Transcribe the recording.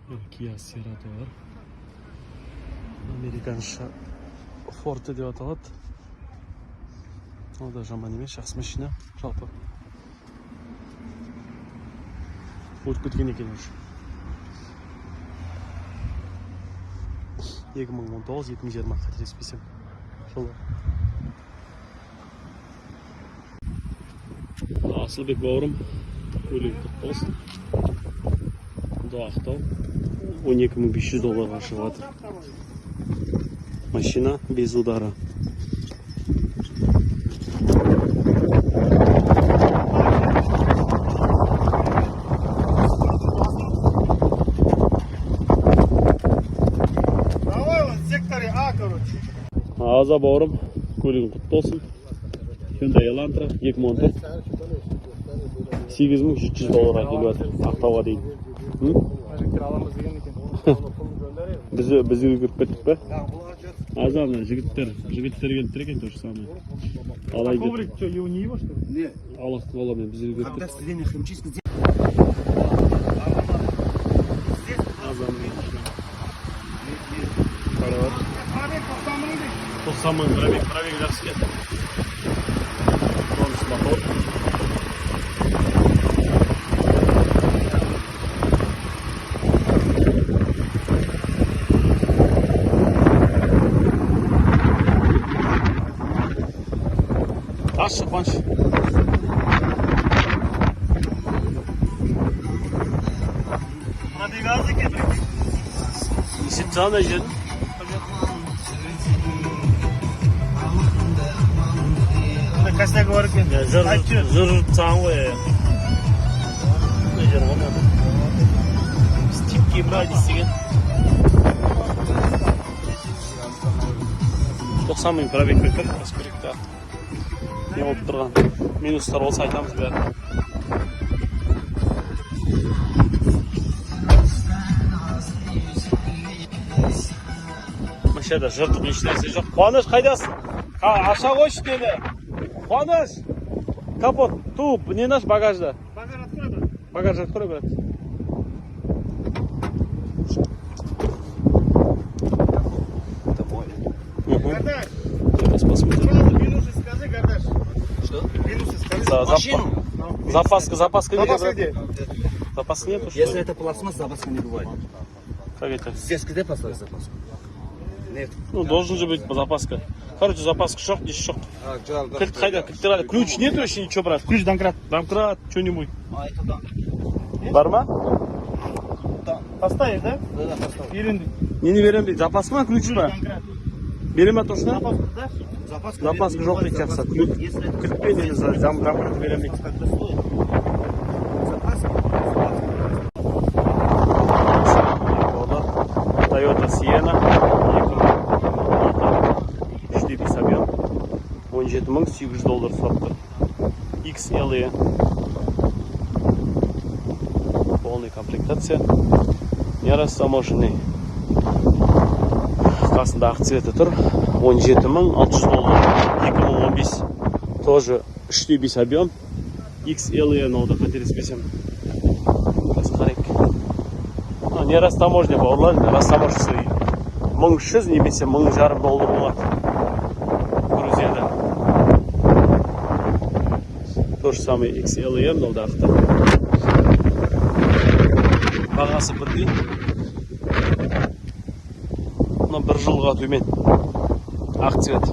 Kia Cerato var. Amerikanша Forte деп аталады. Ол да жаман емес, жақсы машина. Жалпы өтіп кеткен екен уже. 2019-2020 қателеспесем жылы. Асылбек бауырым, көлігі құтты болсын. Бұнда Ақтау $12,500 шығып жатыр. Машина без удара. Аза бауырым, көлігің құтты болсын. Hyundai Elantra 2014 $8,700 келіп жатыр Ақтауға дейін. Бізге кіріп кеттік пе? Азаны жігіттер келіп тұр екен, то же самое. Коврик что, его не его, что ли? Нет. Аллах қала мен бізге кіріп кеттік. Самый пробег жақсы кетті. Тонус мотор. Ашы, қуаныш. Пробег аз екен. Есеп жағына жердің? Косяк бар екен. Жыр саған ғой. Жыр ғой. Стипке брать істеген. 90 мың пробег кетті. Аскеректе. Не болып тұрған? Минустар болса айтамыз бәрі. Машинада жыртық ешнәрсе жоқ. Қуаныш, қайдасың? Аша қойшы деді. Қуаныш! Капот, туып, не наш багажда? Багаж открой, брат. Багаж открой, брат. Это мой. Гордаш, Сейчас посмотрим. сразу минусы скажи, Гордаш. Что? Минусы скажи. Запаска Запаска где? Запаски нету, что Если ли? это пластмасс, запаска не бывает. Как это? Здесь где поставить запаску? Нет. Ну, должен же быть запаска. Короче, запаска шок, здесь шок. Кілт қайда? Кілттер. Ключ нет вообще ничего, брат? Ключ домкрат. Домкрат, что-нибудь. А это да. Бар ма? Поставишь, да? Да, поставь. Ерінді. Не берем дейді. Запас ма, ключ па? Домкрат. Берем ма точно? Запаску, да? Запаска. Запаска жоқ дейді жақсы. Если это Кілтпен енді домкрат берем дейді. когда стоит. Запаска. Toyota Sienna 3,5 объем $17,800 сұрап тұр. XLE полный комплектация, не растаможенный. Қасында ақ цветі тұр. $17,600. 2015 тоже 3,5 объем XLE, ноуды қателеспесем. Не растаможня бауырлар, растаможцы 1300 немесе $1,500 болады Грузияда. То же самое XLE мынаудақты. Бағасы бірдей. Мына 1 жылға төмен. Ақ цвет.